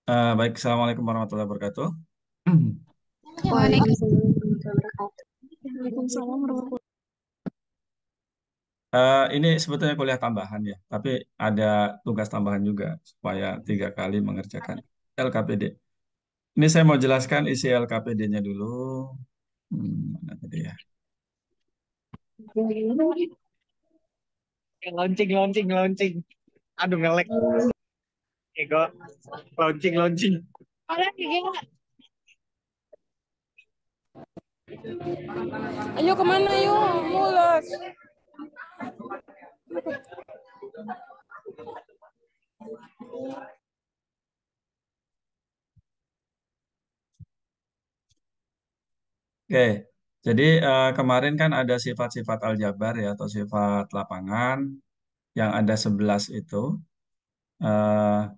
Baik, Assalamualaikum warahmatullahi wabarakatuh. Waalaikumsalam warahmatullahi wabarakatuh. Waalaikumsalam warahmatullahi Ini sebetulnya kuliah tambahan ya, tapi ada tugas tambahan juga supaya 3 kali mengerjakan LKPD. Ini saya mau jelaskan isi LKPD-nya dulu. Mana tadi ya? wabarakatuh. Launching, launching, launching. Aduh, ngelek. Ego. Launching, launching. Ayo kemana ayo? Mulas. Oke, jadi kemarin kan ada sifat-sifat aljabar ya atau sifat lapangan yang ada 11 itu. Eh,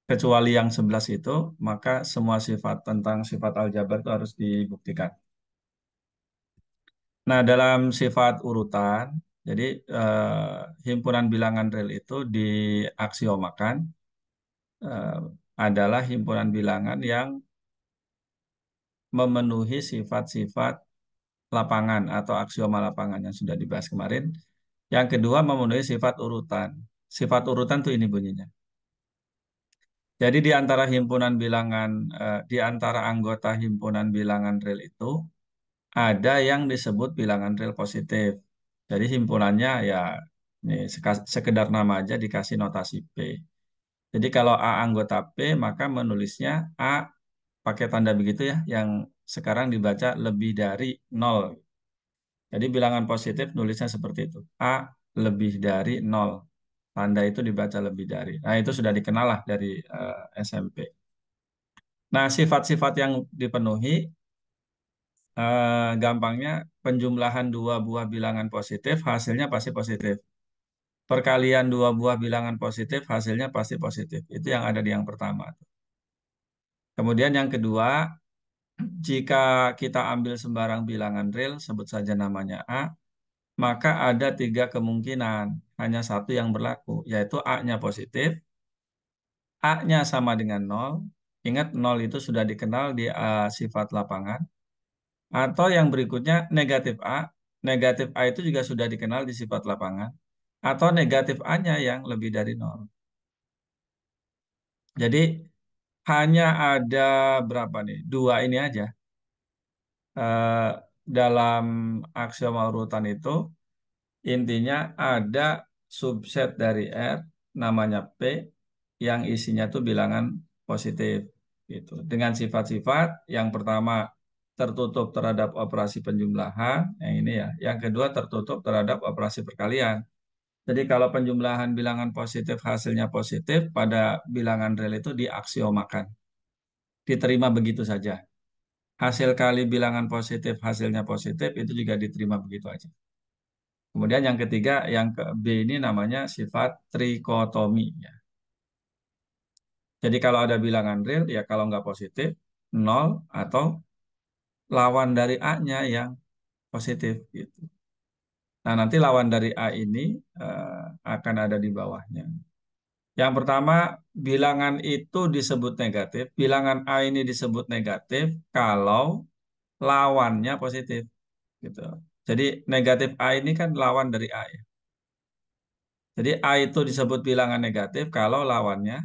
Kecuali yang 11 itu, maka semua sifat tentang sifat aljabar itu harus dibuktikan. Nah, dalam sifat urutan, jadi himpunan bilangan real itu diaksiomakan eh, adalah himpunan bilangan yang memenuhi sifat-sifat lapangan atau aksioma lapangan yang sudah dibahas kemarin. Yang kedua, memenuhi sifat urutan. Sifat urutan tuh ini bunyinya. Jadi di antara himpunan bilangan, di antara anggota himpunan bilangan real itu ada yang disebut bilangan real positif. Jadi himpunannya ya ini sekedar nama aja dikasih notasi P. Jadi kalau A anggota P maka menulisnya A pakai tanda begitu ya yang sekarang dibaca lebih dari nol. Jadi bilangan positif nulisnya seperti itu. A lebih dari nol. Tanda itu dibaca lebih dari. Nah itu sudah dikenal lah dari SMP. Nah sifat-sifat yang dipenuhi gampangnya penjumlahan dua buah bilangan positif hasilnya pasti positif. Perkalian dua buah bilangan positif hasilnya pasti positif. Itu yang ada di yang pertama. Kemudian yang kedua, jika kita ambil sembarang bilangan real, sebut saja namanya A, maka ada 3 kemungkinan. Hanya satu yang berlaku, yaitu A-nya positif, A-nya sama dengan nol. Ingat nol itu sudah dikenal di sifat lapangan. Atau yang berikutnya negatif A. Negatif A itu juga sudah dikenal di sifat lapangan. Atau negatif A-nya yang lebih dari nol. Jadi hanya ada berapa nih? Dua ini aja. Eh, Dalam aksioma urutan itu intinya ada subset dari R namanya P yang isinya tuh bilangan positif gitu. Dengan sifat-sifat yang pertama tertutup terhadap operasi penjumlahan, yang ini ya. Yang kedua tertutup terhadap operasi perkalian. Jadi kalau penjumlahan bilangan positif hasilnya positif pada bilangan real itu diaksiomakan. Diterima begitu saja. Hasil kali bilangan positif hasilnya positif itu juga diterima begitu aja. Kemudian yang ketiga, yang ke B ini namanya sifat trikotomi. Ya. Jadi kalau ada bilangan real, ya kalau nggak positif, nol atau lawan dari A-nya yang positif. Gitu. Nah nanti lawan dari A ini akan ada di bawahnya. Yang pertama, bilangan itu disebut negatif. Bilangan A ini disebut negatif kalau lawannya positif. Gitu. Jadi negatif A ini kan lawan dari A ya. Jadi A itu disebut bilangan negatif kalau lawannya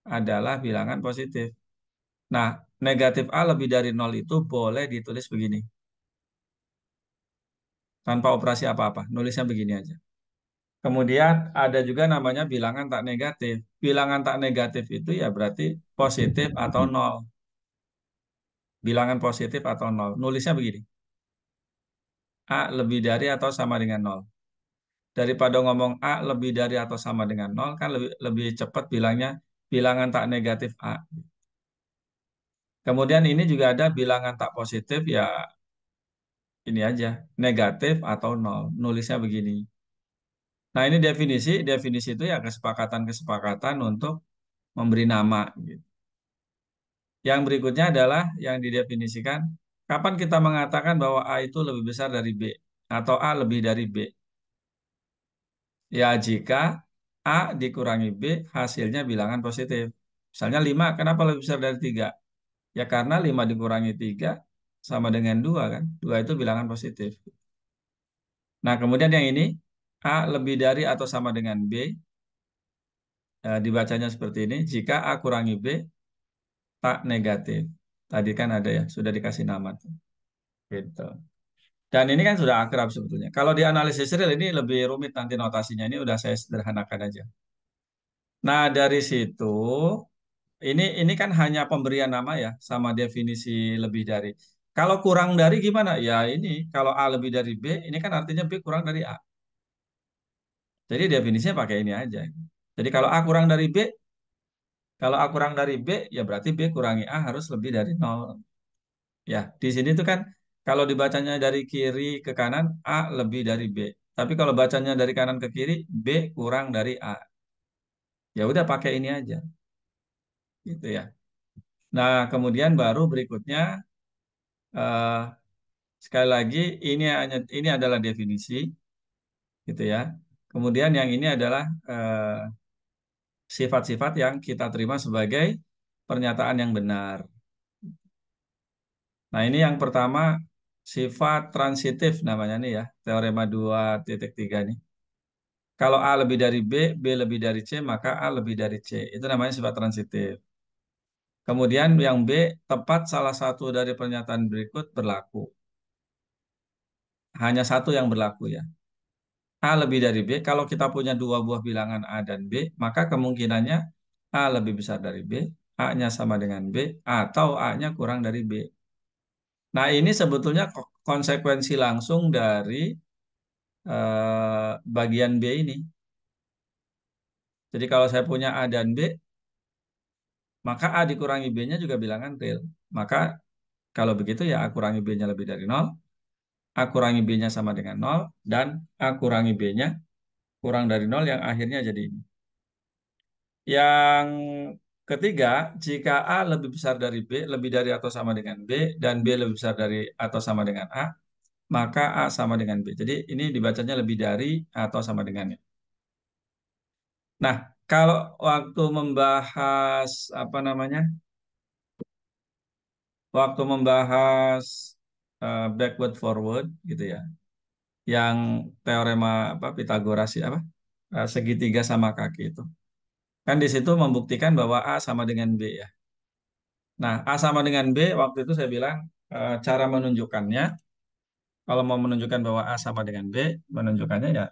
adalah bilangan positif. Nah, negatif A lebih dari nol itu boleh ditulis begini, tanpa operasi apa-apa. Nulisnya begini aja. Kemudian ada juga namanya bilangan tak negatif. Bilangan tak negatif itu ya berarti positif atau nol. Bilangan positif atau nol. Nulisnya begini. A lebih dari atau sama dengan nol. Daripada ngomong A lebih dari atau sama dengan nol, kan lebih, lebih cepat bilangnya bilangan tak negatif A. Kemudian ini juga ada bilangan tak positif ya ini aja, negatif atau nol. Nulisnya begini. Nah ini definisi, definisi itu ya kesepakatan-kesepakatan untuk memberi nama. Gitu. Yang berikutnya adalah yang didefinisikan, kapan kita mengatakan bahwa A itu lebih besar dari B atau A lebih dari B. Ya jika A dikurangi B hasilnya bilangan positif. Misalnya 5, kenapa lebih besar dari 3? Ya karena 5 dikurangi 3 sama dengan 2 kan. 2 itu bilangan positif. Nah, kemudian yang ini, A lebih dari atau sama dengan B, dibacanya seperti ini. Jika A kurangi B, tak negatif. Tadi kan ada ya, sudah dikasih nama tuh. Gitu. Dan ini kan sudah akrab sebetulnya. Kalau di analisis real ini lebih rumit nanti notasinya. Ini udah saya sederhanakan aja. Nah, dari situ ini kan hanya pemberian nama ya sama definisi lebih dari. Kalau kurang dari gimana? Ya ini kalau A lebih dari B, ini kan artinya B kurang dari A. Jadi definisinya pakai ini aja. Jadi kalau A kurang dari B, kalau A kurang dari B, ya berarti B kurangi A harus lebih dari nol. Ya, di sini tuh kan kalau dibacanya dari kiri ke kanan, A lebih dari B. Tapi kalau bacanya dari kanan ke kiri, B kurang dari A. Ya udah pakai ini aja, gitu ya. Nah, kemudian baru berikutnya eh, sekali lagi ini adalah definisi, gitu ya. Kemudian yang ini adalah sifat-sifat yang kita terima sebagai pernyataan yang benar. Nah, ini yang pertama sifat transitif namanya nih ya, teorema 2.3 nih. Kalau A lebih dari B, B lebih dari C, maka A lebih dari C. Itu namanya sifat transitif. Kemudian yang B, tepat salah satu dari pernyataan berikut berlaku. Hanya satu yang berlaku ya. A lebih dari B, kalau kita punya dua buah bilangan A dan B, maka kemungkinannya A lebih besar dari B, A-nya sama dengan B, atau A-nya kurang dari B. Nah, ini sebetulnya konsekuensi langsung dari bagian B ini. Jadi kalau saya punya A dan B, maka A dikurangi B-nya juga bilangan real. Maka kalau begitu ya A kurangi B-nya lebih dari nol, A kurangi B-nya sama dengan nol, dan A kurangi B-nya kurang dari nol yang akhirnya jadi ini. Yang ketiga, jika A lebih besar dari B, lebih dari atau sama dengan B, dan B lebih besar dari atau sama dengan A, maka A sama dengan B. Jadi ini dibacanya lebih dari atau sama dengannya. Nah, kalau waktu membahas apa namanya? Waktu membahas backward forward gitu ya. Yang teorema apa Pitagoras apa? Segitiga sama kaki itu. Kan di situ membuktikan bahwa A sama dengan B ya. Nah, A sama dengan B waktu itu saya bilang cara menunjukkannya kalau mau menunjukkan bahwa A sama dengan B, menunjukkannya ya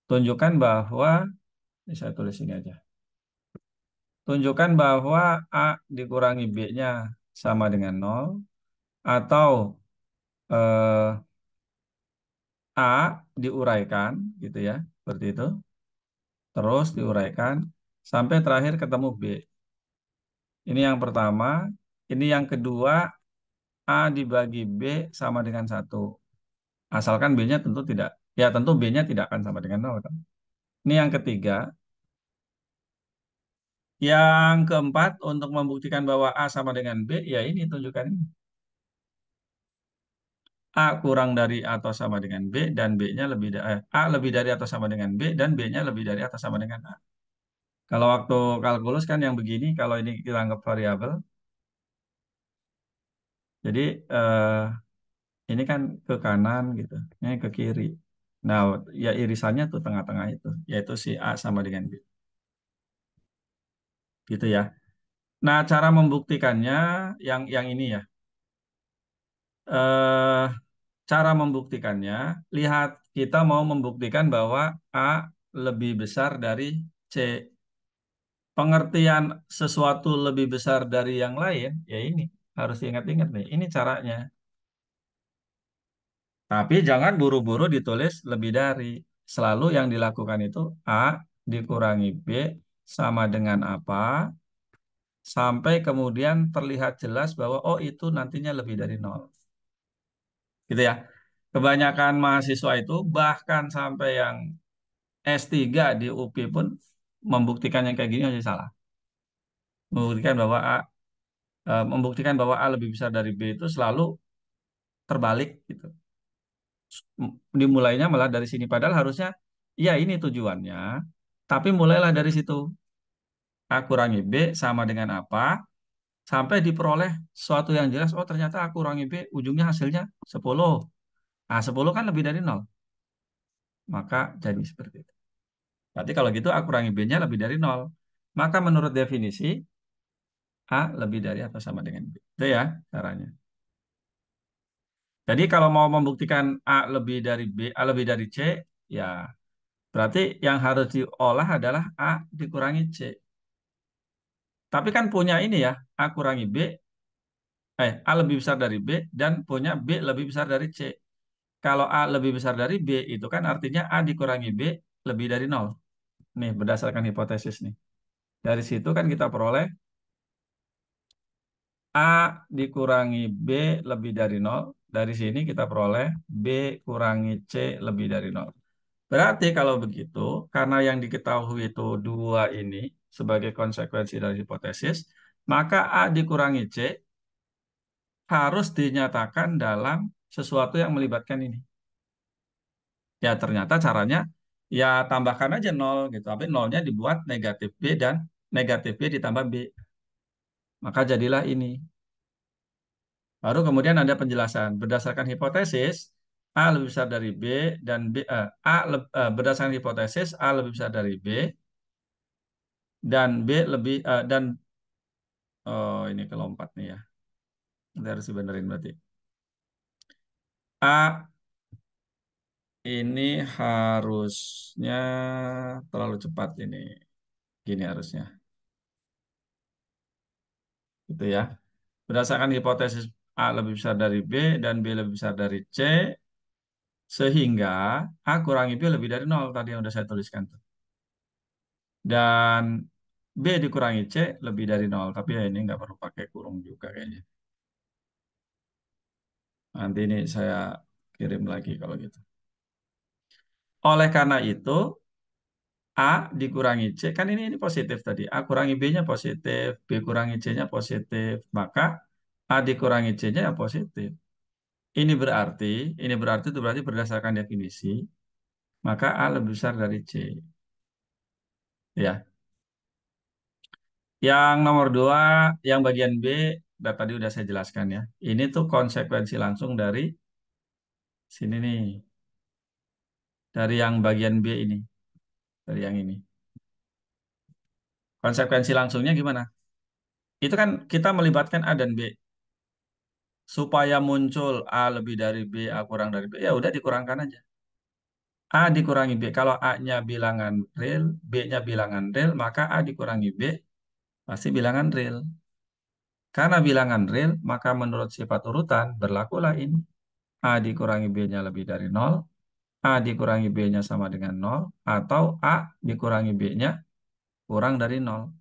tunjukkan bahwa ini saya tulis ini aja. Tunjukkan bahwa A dikurangi B-nya sama dengan nol atau eh, A diuraikan gitu ya, seperti itu. Terus diuraikan sampai terakhir ketemu B. Ini yang pertama. Ini yang kedua, A dibagi B sama dengan satu. Asalkan B-nya tentu tidak. Ya tentu B-nya tidak akan sama dengan nol kan. Ini yang ketiga. Yang keempat, untuk membuktikan bahwa A sama dengan B, ya ini tunjukkan ini. A kurang dari atau sama dengan B, dan B-nya lebih dari A lebih dari atau sama dengan B, dan B-nya lebih dari atau sama dengan A. Kalau waktu kalkulus kan yang begini, kalau ini kita anggap variabel, jadi ini kan ke kanan gitu, ini ke kiri. Nah, ya irisannya tuh tengah-tengah itu, yaitu si A sama dengan B. Gitu ya. Nah, cara membuktikannya yang ini ya. Eh, cara membuktikannya, lihat kita mau membuktikan bahwa A lebih besar dari C. Pengertian sesuatu lebih besar dari yang lain, ya ini harus diingat-ingat nih. Ini caranya. Tapi jangan buru-buru ditulis lebih dari. Selalu yang dilakukan itu A dikurangi B sama dengan apa, sampai kemudian terlihat jelas bahwa oh itu nantinya lebih dari nol. Gitu ya. Kebanyakan mahasiswa itu bahkan sampai yang S3 di UPI pun membuktikan yang kayak gini masih salah. Membuktikan bahwa A lebih besar dari B itu selalu terbalik gitu. Dimulainya malah dari sini padahal harusnya ya ini tujuannya, tapi mulailah dari situ. A kurangi B sama dengan apa, sampai diperoleh suatu yang jelas, oh ternyata A kurangi B, ujungnya hasilnya 10. Nah, 10 kan lebih dari 0. Maka jadi seperti itu. Berarti kalau gitu A kurangi B-nya lebih dari 0. Maka menurut definisi, A lebih dari atau sama dengan B. Itu ya caranya. Jadi kalau mau membuktikan A lebih dari B, A lebih dari C, ya berarti yang harus diolah adalah A dikurangi C. Tapi kan punya ini ya, A kurangi B, A lebih besar dari B, dan punya B lebih besar dari C. Kalau A lebih besar dari B, itu kan artinya A dikurangi B lebih dari 0. Nih, berdasarkan hipotesis nih. Dari situ kan kita peroleh A dikurangi B lebih dari 0. Dari sini kita peroleh B kurangi C lebih dari 0. Berarti kalau begitu, karena yang diketahui itu dua ini sebagai konsekuensi dari hipotesis, maka A dikurangi C harus dinyatakan dalam sesuatu yang melibatkan ini. Ya ternyata caranya ya tambahkan aja 0 gitu. Tapi nolnya dibuat negatif B dan negatif B ditambah B. Maka jadilah ini. Baru kemudian ada penjelasan. Berdasarkan hipotesis, A lebih besar dari B dan berdasarkan hipotesis A lebih besar dari B dan B lebih dan oh ini kelompat nih ya. Nanti harus dibenerin berarti. A ini harusnya terlalu cepat ini. Gini harusnya. Gitu ya. Berdasarkan hipotesis A lebih besar dari B dan B lebih besar dari C, sehingga A kurangi B lebih dari 0 tadi yang udah saya tuliskan tuh. Dan B dikurangi C lebih dari 0. Tapi ya ini nggak perlu pakai kurung juga kayaknya. Nanti ini saya kirim lagi kalau gitu. Oleh karena itu, A dikurangi C, kan ini positif tadi. A kurangi B-nya positif, B kurangi C-nya positif. Maka A dikurangi C-nya ya positif. Ini berarti, ini berarti itu berarti berdasarkan definisi, maka A lebih besar dari C. Ya. Yang nomor dua, yang bagian B, tadi udah saya jelaskan ya. Ini tuh konsekuensi langsung dari sini nih. Dari yang bagian B ini. Dari yang ini. Konsekuensi langsungnya gimana? Itu kan kita melibatkan A dan B. Supaya muncul A lebih dari B, A kurang dari B, ya udah dikurangkan aja. A dikurangi B. Kalau A-nya bilangan real, B-nya bilangan real, maka A dikurangi B pasti bilangan real. Karena bilangan real, maka menurut sifat urutan berlakulah ini. A dikurangi B-nya lebih dari 0, A dikurangi B-nya sama dengan 0, atau A dikurangi B-nya kurang dari 0.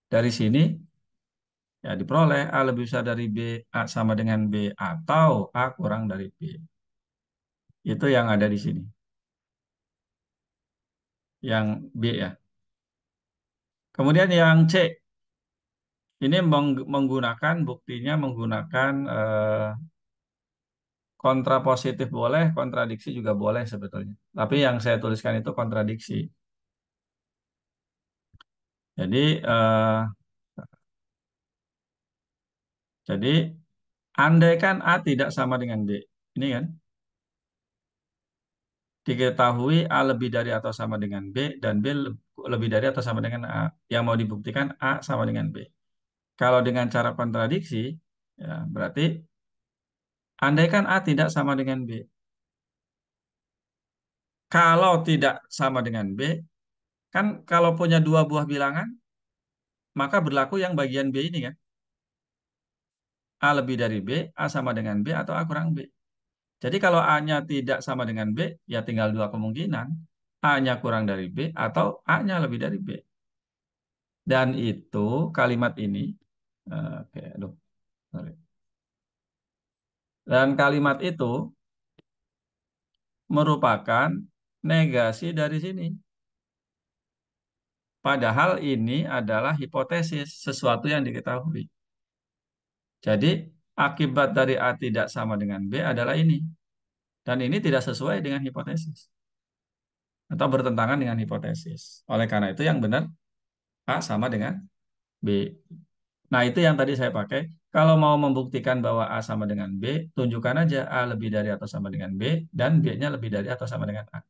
Dari sini, ya diperoleh A lebih besar dari B, A sama dengan B, atau A kurang dari B. Itu yang ada di sini. Yang B ya. Kemudian yang C, ini menggunakan buktinya menggunakan kontrapositif boleh, kontradiksi juga boleh sebetulnya. Tapi yang saya tuliskan itu kontradiksi. Jadi eh, jadi andaikan A tidak sama dengan B, ini kan diketahui A lebih dari atau sama dengan B dan B lebih dari atau sama dengan A. Yang mau dibuktikan A sama dengan B. Kalau dengan cara kontradiksi, ya berarti andaikan A tidak sama dengan B. Kalau tidak sama dengan B, kan kalau punya dua buah bilangan, maka berlaku yang bagian B ini kan. A lebih dari B, A sama dengan B, atau A kurang B. Jadi kalau A-nya tidak sama dengan B, ya tinggal dua kemungkinan. A-nya kurang dari B, atau A-nya lebih dari B. Dan itu kalimat ini, oke, aduh, sorry. Dan kalimat itu merupakan negasi dari sini. Padahal ini adalah hipotesis, sesuatu yang diketahui. Jadi akibat dari A tidak sama dengan B adalah ini. Dan ini tidak sesuai dengan hipotesis. Atau bertentangan dengan hipotesis. Oleh karena itu yang benar A sama dengan B. Nah, itu yang tadi saya pakai. Kalau mau membuktikan bahwa A sama dengan B, tunjukkan aja A lebih dari atau sama dengan B, dan B-nya lebih dari atau sama dengan A.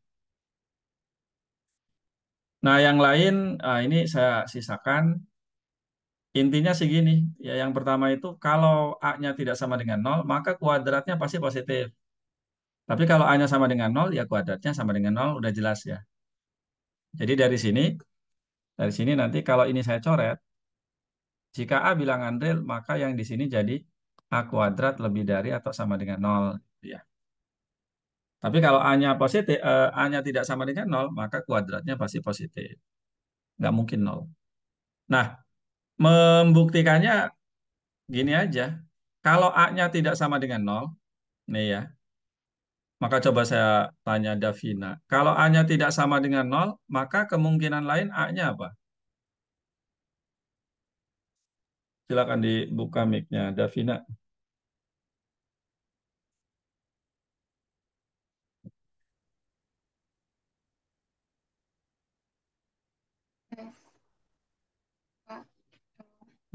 Nah, yang lain, ini saya sisakan. Intinya sih gini, ya yang pertama itu kalau A-nya tidak sama dengan nol, maka kuadratnya pasti positif. Tapi kalau A-nya sama dengan nol, ya kuadratnya sama dengan nol, udah jelas ya. Jadi dari sini nanti kalau ini saya coret, jika A bilangan real, maka yang di sini jadi A kuadrat lebih dari atau sama dengan nol. Ya. Tapi kalau A-nya positif, A-nya tidak sama dengan nol, maka kuadratnya pasti positif. Nggak mungkin nol. Nah, membuktikannya gini aja. Kalau A-nya tidak sama dengan nol, nih ya, maka coba saya tanya Davina. Kalau A-nya tidak sama dengan nol, maka kemungkinan lain A-nya apa? Silakan dibuka mic-nya, Davina.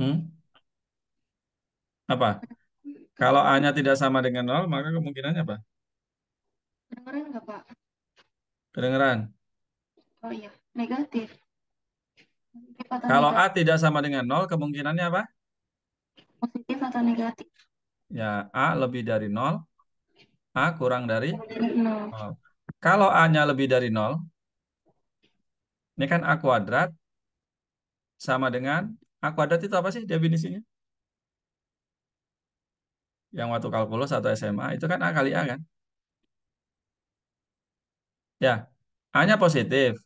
Hmm? Apa? Kalau A-nya tidak sama dengan nol, maka kemungkinannya apa? Kedengeran nggak, Pak? Kedengeran. Oh iya, negatif. Positif atau Kalau A negatif? tidak sama dengan nol, kemungkinannya apa? Positif atau negatif? Ya, A lebih dari nol, A kurang dari Dari nol. nol. Kalau A-nya lebih dari nol, ini kan A kuadrat sama dengan A kuadrat itu apa sih definisinya? Yang waktu kalkulus atau SMA itu kan A kali A kan? Ya, A-nya positif.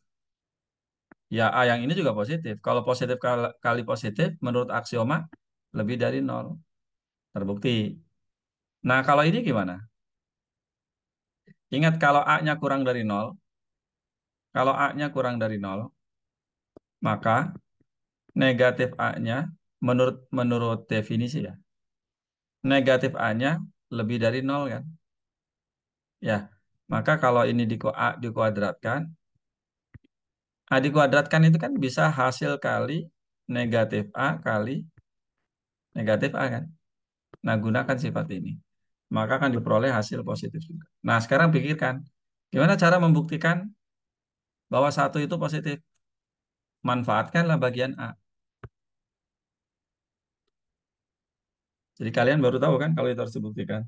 Ya, A yang ini juga positif. Kalau positif kali positif, menurut aksioma lebih dari nol. Terbukti. Nah, kalau ini gimana? Ingat kalau A-nya kurang dari nol, kalau A-nya kurang dari nol, maka negatif A-nya menurut menurut definisi ya, negatif A-nya lebih dari nol kan? Ya, maka kalau ini A dikuadratkan, A dikuadratkan itu kan bisa hasil kali negatif A kali negatif A kan? Nah, gunakan sifat ini. Maka akan diperoleh hasil positif juga. Nah, sekarang pikirkan, gimana cara membuktikan bahwa satu itu positif? Manfaatkanlah bagian A. Jadi kalian baru tahu kan kalau itu harus dibuktikan.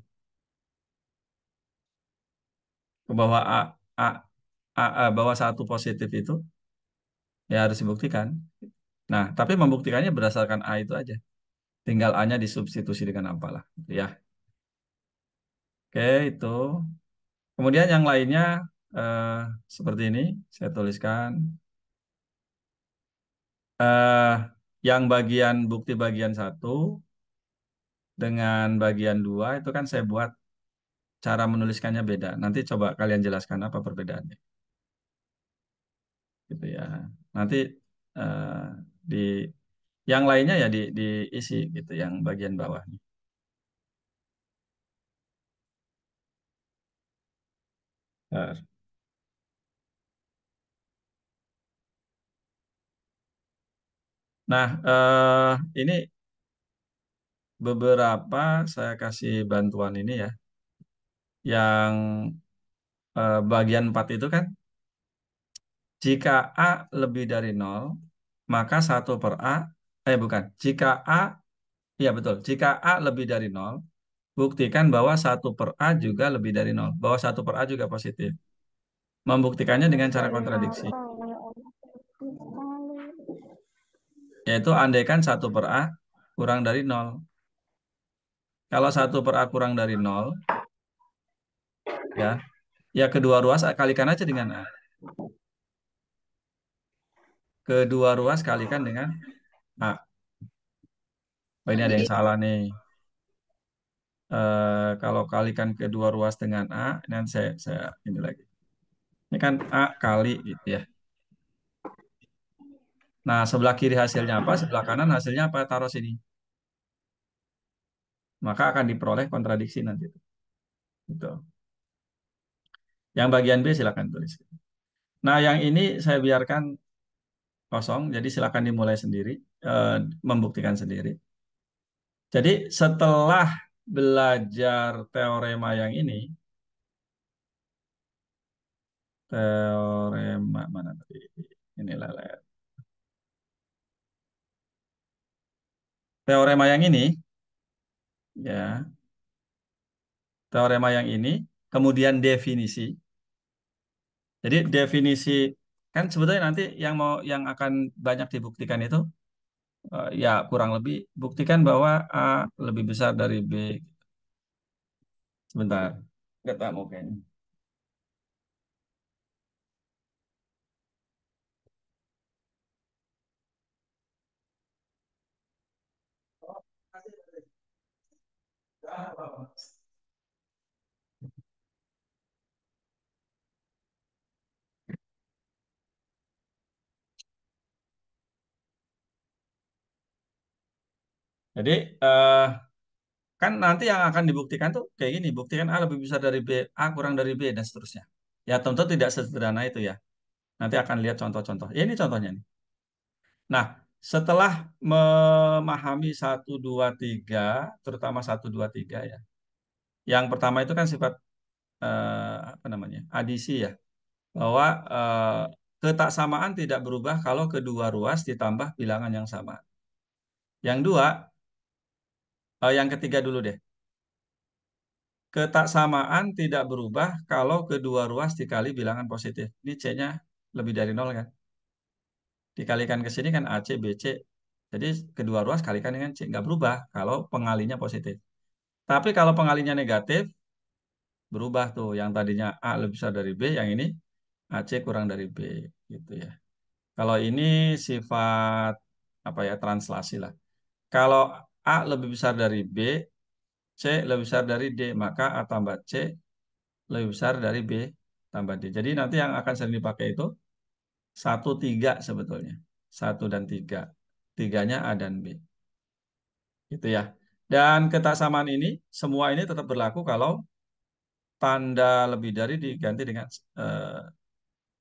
Bahwa A, bahwa satu positif itu ya harus dibuktikan. Nah, tapi membuktikannya berdasarkan A itu aja. Tinggal A-nya disubstitusi dengan apalah. Gitu ya. Oke, itu. Kemudian yang lainnya eh, seperti ini. Saya tuliskan. eh yang bagian bukti bagian satu dengan bagian dua itu kan saya buat cara menuliskannya beda. Nanti coba kalian jelaskan apa perbedaannya. Gitu ya. Nanti eh, di yang lainnya ya diisi gitu yang bagian bawah. Bentar. Nah, ini beberapa saya kasih bantuan ini ya. Yang bagian 4 itu kan jika A lebih dari nol maka satu per A, bukan. Jika A, iya betul. Jika A lebih dari nol buktikan bahwa satu per A juga lebih dari nol. Bahwa satu per A juga positif. Membuktikannya dengan cara Dari nol. kontradiksi. Oh, ya Allah. Sekali. Yaitu andaikan satu per A kurang dari nol. Kalau satu per A kurang dari nol, ya, ya kedua ruas kalikan aja dengan A. Kedua ruas kalikan dengan A. Oh, ini ada yang salah nih. Kalau kalikan kedua ruas dengan A, nanti saya ini lagi. Ini kan A kali gitu ya. Nah, sebelah kiri hasilnya apa? Sebelah kanan hasilnya apa? Taruh sini. Maka akan diperoleh kontradiksi nanti. Gitu. Yang bagian B silakan tulis. Nah, yang ini saya biarkan kosong. Jadi silakan dimulai sendiri, eh, membuktikan sendiri. Jadi setelah belajar teorema yang ini, teorema mana tadi? Ini lelet. Teorema yang ini, ya, teorema yang ini, kemudian definisi. Jadi definisi kan sebetulnya nanti yang akan banyak dibuktikan itu ya kurang lebih buktikan bahwa A lebih besar dari B. Sebentar, ketemu kayaknya. Jadi kan nanti yang akan dibuktikan tuh kayak gini, buktikan A lebih besar dari B, A kurang dari B dan seterusnya. Ya tentu tidak sesederhana itu ya. Nanti akan lihat contoh-contoh. Ya, ini contohnya nih. Nah, setelah memahami satu 2 3, terutama satu 2 3 ya. Yang pertama itu kan sifat apa namanya? Adisi ya. Bahwa ketaksamaan tidak berubah kalau kedua ruas ditambah bilangan yang sama. Yang dua, yang ketiga dulu deh. Ketaksamaan tidak berubah kalau kedua ruas dikali bilangan positif. Ini C-nya lebih dari nol kan? Dikalikan ke sini kan AC, BC. Jadi kedua ruas kalikan dengan C. Nggak berubah kalau pengalinya positif. Tapi kalau pengalinya negatif, berubah tuh. Yang tadinya A lebih besar dari B, yang ini AC kurang dari B. Gitu ya. Kalau ini sifat apa ya, translasi lah. Kalau A lebih besar dari B, C lebih besar dari D, maka A tambah C lebih besar dari B tambah D. Jadi nanti yang akan sering dipakai itu satu tiga sebetulnya. Satu dan tiga. Tiganya A dan B. Gitu ya. Dan ketaksamaan ini, semua ini tetap berlaku kalau tanda lebih dari diganti dengan eh,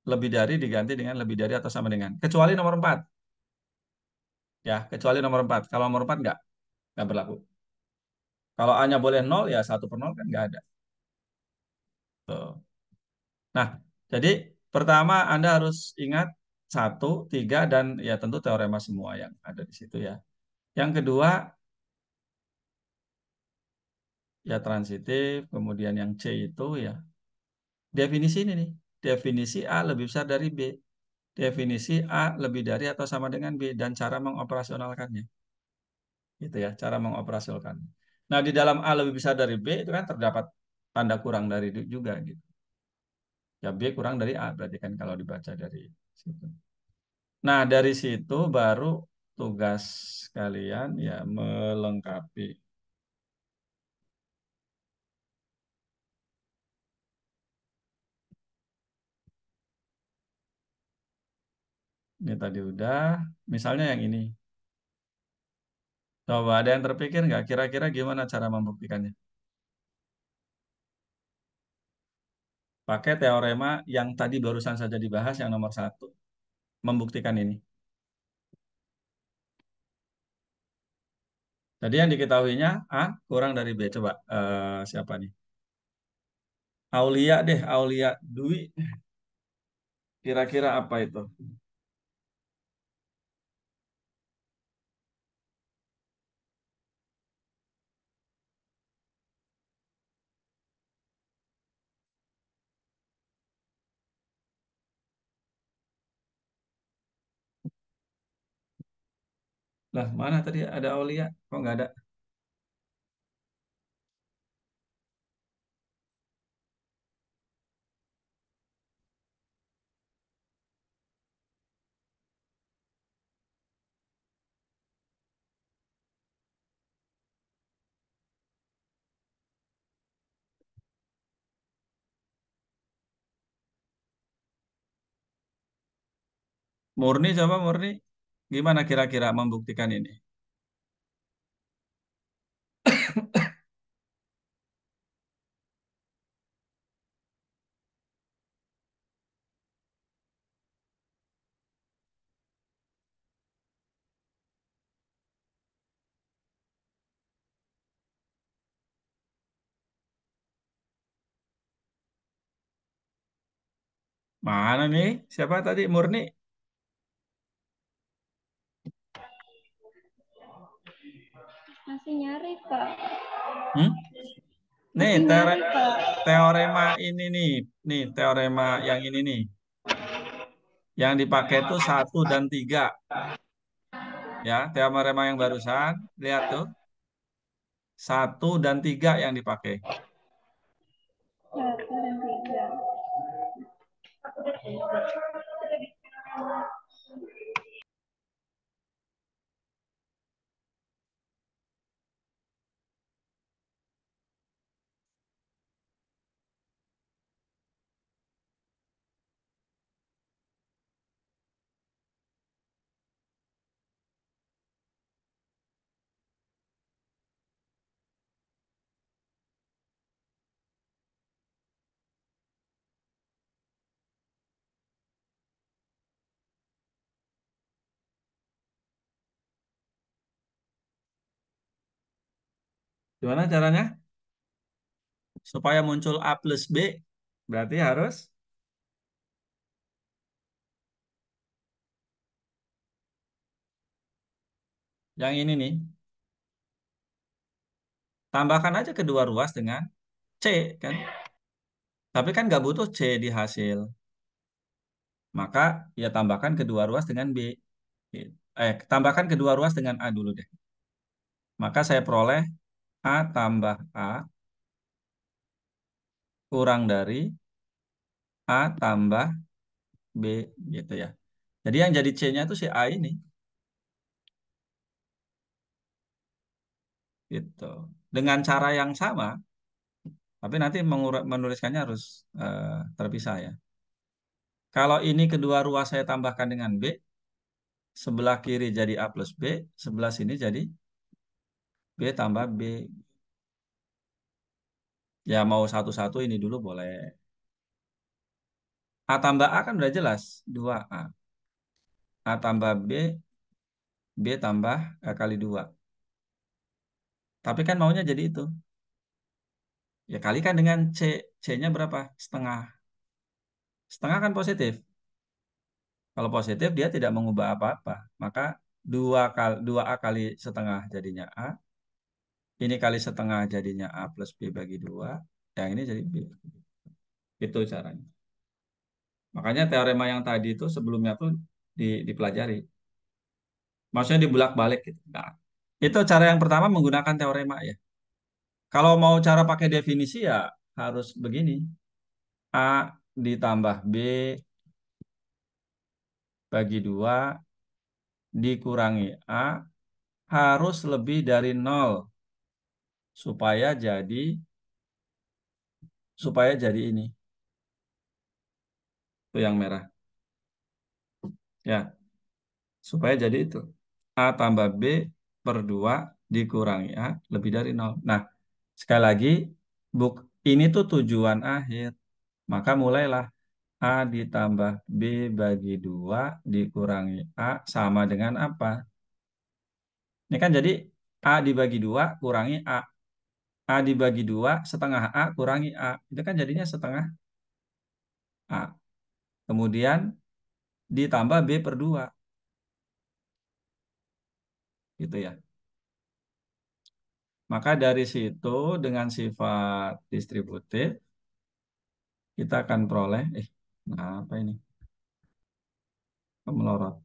lebih dari diganti dengan lebih dari atau sama dengan. Kecuali nomor 4. Ya, kecuali nomor 4. Kalau nomor 4 nggak berlaku. Kalau A-nya boleh nol ya satu per nol kan nggak ada. Tuh. Nah, jadi pertama Anda harus ingat satu, tiga, dan ya tentu teorema semua yang ada di situ ya. Yang kedua, ya transitif, kemudian yang C itu ya definisi ini nih. Definisi A lebih besar dari B. Definisi A lebih dari atau sama dengan B dan cara mengoperasionalkannya. Gitu ya, cara mengoperasionalkan. Nah, di dalam A lebih besar dari B itu kan terdapat tanda kurang dari juga gitu. Ya B kurang dari A berarti kan kalau dibaca dari situ. Nah, dari situ baru tugas kalian ya melengkapi. Ini tadi udah, misalnya yang ini. Coba ada yang terpikir nggak kira-kira gimana cara membuktikannya? Pakai teorema yang tadi barusan saja dibahas yang nomor satu. Membuktikan ini. Jadi yang diketahuinya A kurang dari B. Coba siapa nih? Aulia deh, Aulia Dwi. Kira-kira apa itu? Lah, mana tadi ada Aulia? Kok nggak ada? Murni, coba Murni. Gimana kira-kira membuktikan ini? Mana nih? Siapa tadi? Murni? Masih nyari, Kak. Hmm? Nih, Masih nyari, Kak. teorema ini nih. Nih, teorema yang ini nih. Yang dipakai itu 1 dan 3. Ya, teorema yang barusan. Lihat tuh. 1 dan 3 yang dipakai. 1 dan 3. Gimana caranya? Supaya muncul A plus B, berarti harus yang ini nih. Tambahkan aja kedua ruas dengan C, kan? Tapi kan nggak butuh C di hasil. Maka ya tambahkan kedua ruas dengan B. Tambahkan kedua ruas dengan A dulu deh. Maka saya peroleh A tambah A kurang dari A tambah B gitu ya. Jadi yang jadi C-nya itu si A ini. Gitu. Dengan cara yang sama, tapi nanti menuliskannya harus terpisah ya. Kalau ini kedua ruas saya tambahkan dengan B, sebelah kiri jadi A plus B, sebelah sini jadi B tambah B. Ya mau satu-satu ini dulu boleh. A tambah A kan udah jelas, 2A. A tambah B, B tambah kali 2. Tapi kan maunya jadi itu. Ya kalikan dengan C. C-nya berapa? Setengah. Setengah kan positif. Kalau positif dia tidak mengubah apa-apa. Maka 2A kali setengah jadinya A. Ini kali setengah jadinya A plus B bagi 2. Yang ini jadi B. Itu caranya. Makanya teorema yang tadi itu sebelumnya tuh dipelajari. Maksudnya dibulak-balik gitu. Nah, itu cara yang pertama menggunakan teorema ya. Kalau mau cara pakai definisi ya harus begini. A ditambah B bagi 2 dikurangi A harus lebih dari 0 supaya jadi ini. Itu yang merah. Ya, supaya jadi itu. A tambah B per 2 dikurangi A lebih dari 0. Nah, sekali lagi, buk ini tuh tujuan akhir. Maka mulailah A ditambah B bagi 2 dikurangi A sama dengan apa? Ini kan jadi A dibagi 2 kurangi A. A dibagi 2 setengah A kurangi A. Itu kan jadinya setengah A. Kemudian ditambah B per 2. Gitu ya. Maka dari situ dengan sifat distributif kita akan peroleh nah apa ini? Melorot.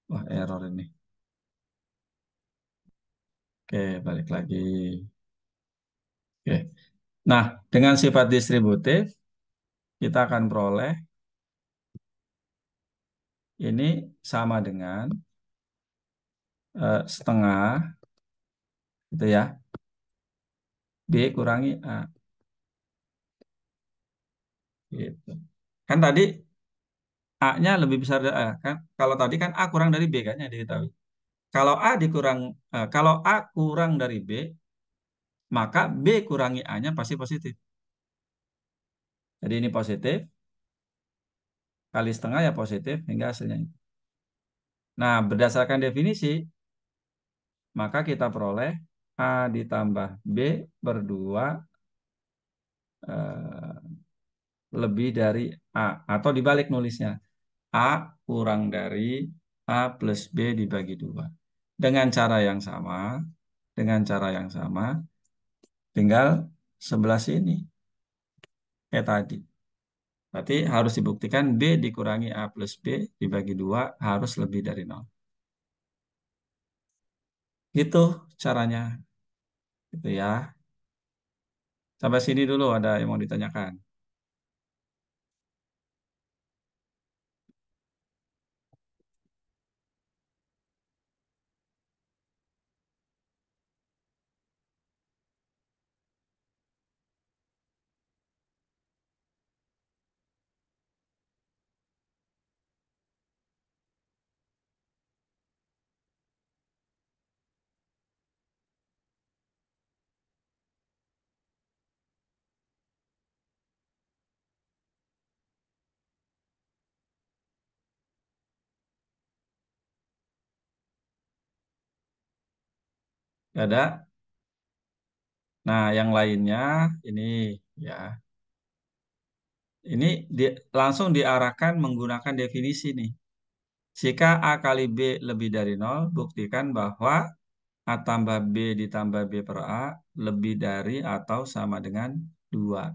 Wah, error ini. Oke, balik lagi. Oke. Nah, dengan sifat distributif kita akan peroleh ini sama dengan setengah gitu ya. B kurangi A gitu. Kan tadi A-nya lebih besar dari A kan. Kalau tadi kan A kurang dari B kan yang diketahui. Kalau A kurang dari B, maka B kurangi A-nya pasti positif. Jadi ini positif kali setengah ya positif hingga hasilnya itu. Nah, berdasarkan definisi maka kita peroleh A ditambah B per 2 eh, lebih dari A. Atau dibalik nulisnya. A kurang dari A plus B dibagi 2. Dengan cara yang sama, dengan cara yang sama, tinggal sebelah sini, kayak tadi. Berarti harus dibuktikan B dikurangi A plus B dibagi 2 harus lebih dari 0. Gitu caranya. Gitu ya. Sampai sini dulu ada yang mau ditanyakan. Ada. Nah, yang lainnya ini ya. Ini langsung diarahkan menggunakan definisi nih. Jika A kali B lebih dari 0, buktikan bahwa A tambah B ditambah B per A lebih dari atau sama dengan 2.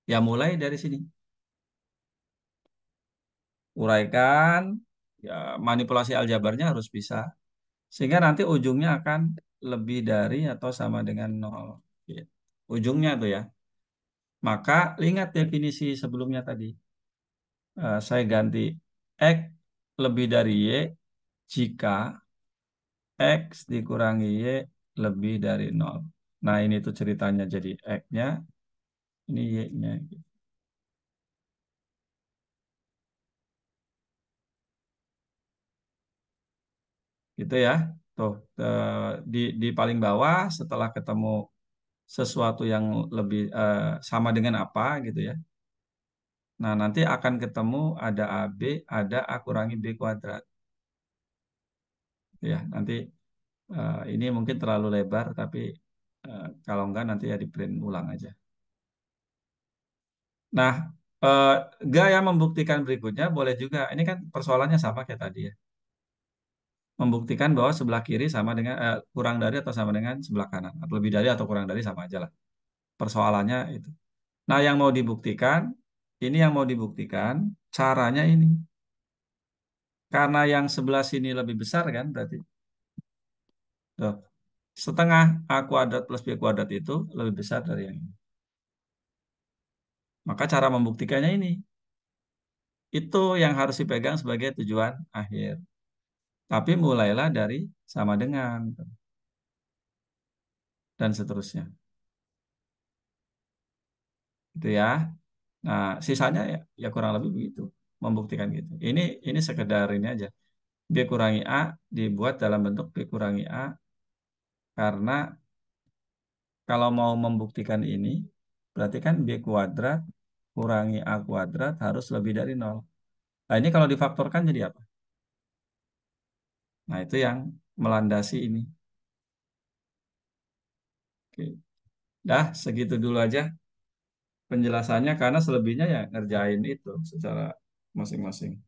Ya mulai dari sini. Uraikan, ya manipulasi aljabarnya harus bisa. Sehingga nanti ujungnya akan lebih dari atau sama dengan 0. Gitu. Ujungnya tuh ya. Maka ingat definisi sebelumnya tadi. Saya ganti X lebih dari Y jika X dikurangi Y lebih dari 0. Nah ini tuh ceritanya jadi X-nya, ini Y-nya. Gitu ya. Tuh, di paling bawah setelah ketemu sesuatu yang lebih sama dengan apa gitu ya. Nah, nanti akan ketemu ada AB, ada A kurangi B kuadrat. Ya, nanti ini mungkin terlalu lebar, tapi kalau enggak nanti ya di print ulang aja. Nah, eh, gaya membuktikan berikutnya boleh juga. Ini kan persoalannya sama kayak tadi ya. Membuktikan bahwa sebelah kiri sama dengan kurang dari atau sama dengan sebelah kanan. Atau lebih dari atau kurang dari sama aja lah. Persoalannya itu. Nah, yang mau dibuktikan, ini yang mau dibuktikan, caranya ini. Karena yang sebelah sini lebih besar kan berarti. Tuh, setengah A kuadrat plus B kuadrat itu lebih besar dari yang ini. Maka cara membuktikannya ini. Itu yang harus dipegang sebagai tujuan akhir. Tapi mulailah dari sama dengan dan seterusnya. Itu ya. Nah, sisanya ya, ya kurang lebih begitu. Membuktikan gitu. Ini sekedar ini aja. B kurangi A dibuat dalam bentuk B kurangi A karena kalau mau membuktikan ini berarti kan B kuadrat kurangi A kuadrat harus lebih dari 0. Nah, ini kalau difaktorkan jadi apa? Nah, itu yang melandasi ini. Oke. Dah, segitu dulu aja penjelasannya karena selebihnya ya ngerjain itu secara masing-masing.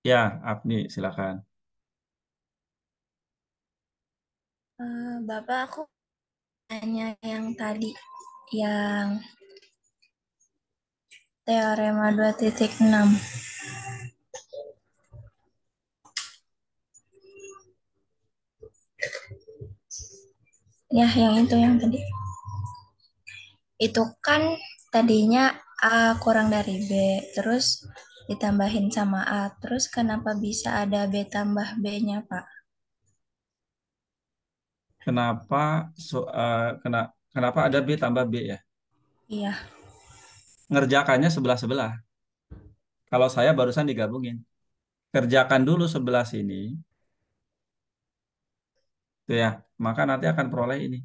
Ya, Abni, silakan. Bapak, aku tanya yang tadi, yang teorema 2.6. Ya, yang itu yang tadi. Itu kan tadinya A kurang dari B, terus ditambahin sama A. Terus kenapa bisa ada B tambah B-nya, Pak? kenapa kenapa ada B tambah B ya? Iya, Ngerjakannya sebelah-sebelah. Kalau saya barusan digabungin. Kerjakan dulu sebelah sini, tuh ya. Maka nanti akan peroleh ini.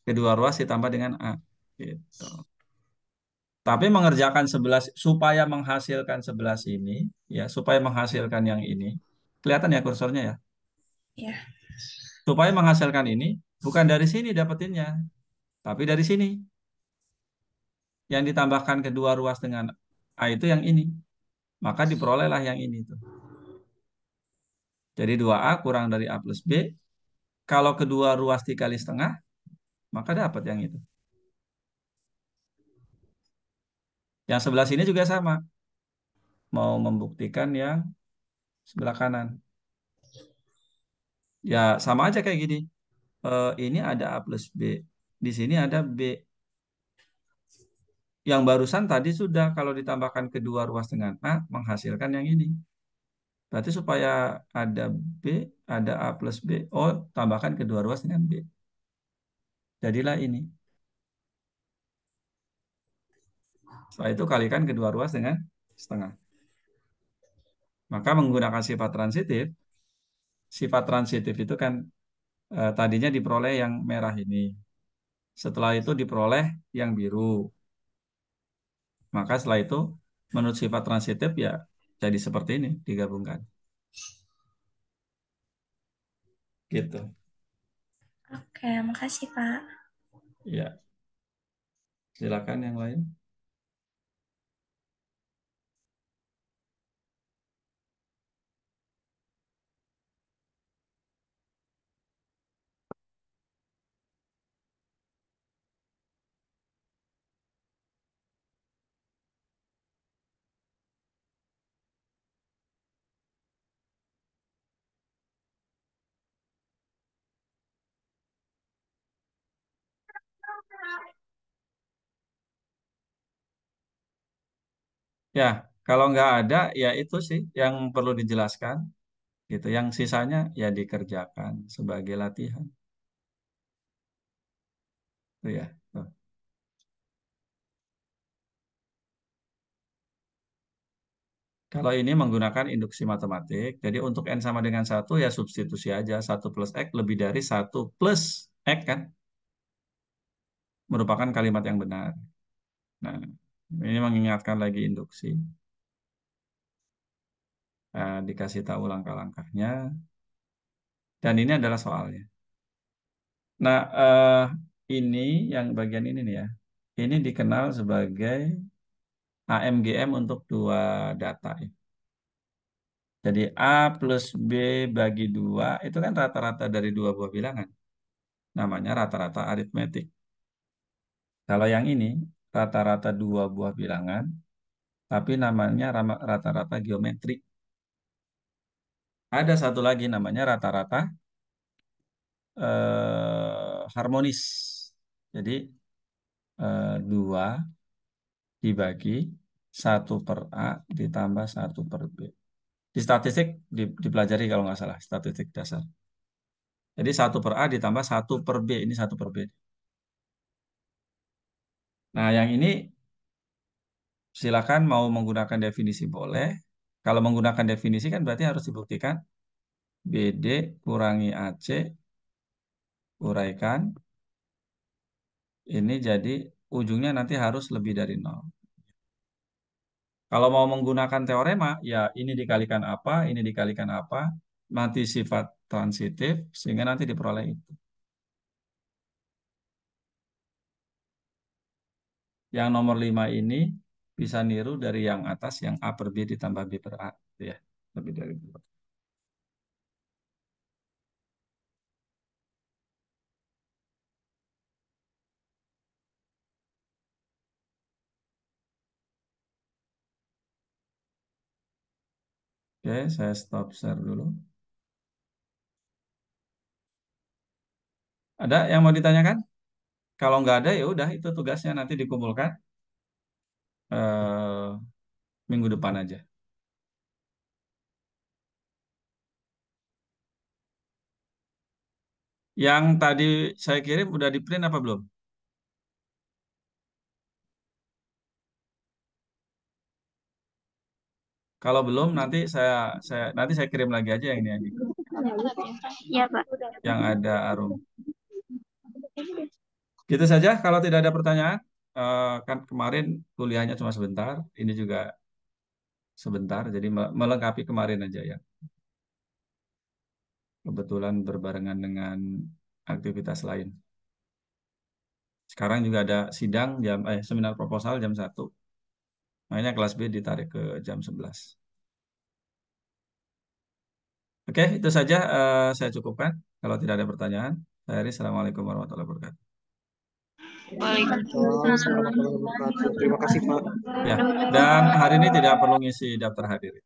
Kedua ruas ditambah dengan A. Gitu. Tapi mengerjakan sebelah supaya menghasilkan sebelah sini, ya, supaya menghasilkan yang ini. Kelihatan ya kursornya ya. iya. Supaya menghasilkan ini bukan dari sini dapetinnya, tapi dari sini. Yang ditambahkan kedua ruas dengan A itu yang ini. Maka diperolehlah yang ini tuh. Jadi 2A kurang dari A plus B. Kalau kedua ruas dikali setengah, maka dapat yang itu. Yang sebelah sini juga sama. Mau membuktikan yang sebelah kanan. Ya sama aja kayak gini. Ini ada A plus B. Di sini ada B. Yang barusan tadi sudah kalau ditambahkan kedua ruas dengan A menghasilkan yang ini. Berarti supaya ada B, ada A plus B. Oh, tambahkan kedua ruas dengan B. Jadilah ini. Setelah itu kalikan kedua ruas dengan setengah. Maka menggunakan sifat transitif itu kan tadinya diperoleh yang merah ini. Setelah itu diperoleh yang biru. Maka setelah itu menurut sifat transitif ya jadi seperti ini digabungkan. Gitu. Oke, makasih, Pak. Ya, silakan yang lain. Ya, kalau nggak ada ya itu sih yang perlu dijelaskan. Gitu. Yang sisanya ya dikerjakan sebagai latihan. Tuh ya. Tuh. Kalau ini menggunakan induksi matematik, jadi untuk N sama dengan satu ya substitusi aja. Satu plus X lebih dari satu plus X kan, merupakan kalimat yang benar. Nah, ini mengingatkan lagi induksi. Nah, dikasih tahu langkah-langkahnya. Dan ini adalah soalnya. Nah, ini yang bagian ini nih ya. Ini dikenal sebagai AMGM untuk dua data ya. Jadi A plus B bagi 2 itu kan rata-rata dari dua buah bilangan. Namanya rata-rata aritmetik. Kalau yang ini rata-rata dua buah bilangan, tapi namanya rata-rata geometrik. Ada satu lagi namanya rata-rata harmonis. Jadi 2 dibagi 1/A ditambah 1/B. Di statistik dipelajari kalau nggak salah, statistik dasar. Jadi 1/A ditambah 1/B, ini 1/B. Nah, yang ini silakan mau menggunakan definisi boleh. Kalau menggunakan definisi kan berarti harus dibuktikan BD kurangi AC uraikan. Ini jadi ujungnya nanti harus lebih dari nol. Kalau mau menggunakan teorema, ya ini dikalikan apa, ini dikalikan apa, nanti sifat transitif, sehingga nanti diperoleh itu. Yang nomor 5 ini bisa niru dari yang atas, yang A per B ditambah B per A. Ya, lebih dari itu. Oke, saya stop share dulu. Ada yang mau ditanyakan? Kalau nggak ada ya udah itu tugasnya nanti dikumpulkan minggu depan aja. Yang tadi saya kirim udah di print apa belum? Kalau belum, nanti saya kirim lagi aja yang ini aja, Ya, Pak. yang ada Arum. Gitu saja. Kalau tidak ada pertanyaan, kan kemarin kuliahnya cuma sebentar, ini juga sebentar, jadi melengkapi kemarin aja ya. Kebetulan berbarengan dengan aktivitas lain. Sekarang juga ada sidang seminar proposal jam 1. Makanya kelas B ditarik ke jam 11. Oke, itu saja saya cukupkan. Kalau tidak ada pertanyaan, saya Aris. Assalamualaikum warahmatullahi wabarakatuh. Waalaikumsalam warahmatullahi wabarakatuh. Terima kasih, Pak. Ya, dan hari ini tidak perlu ngisi daftar hadir.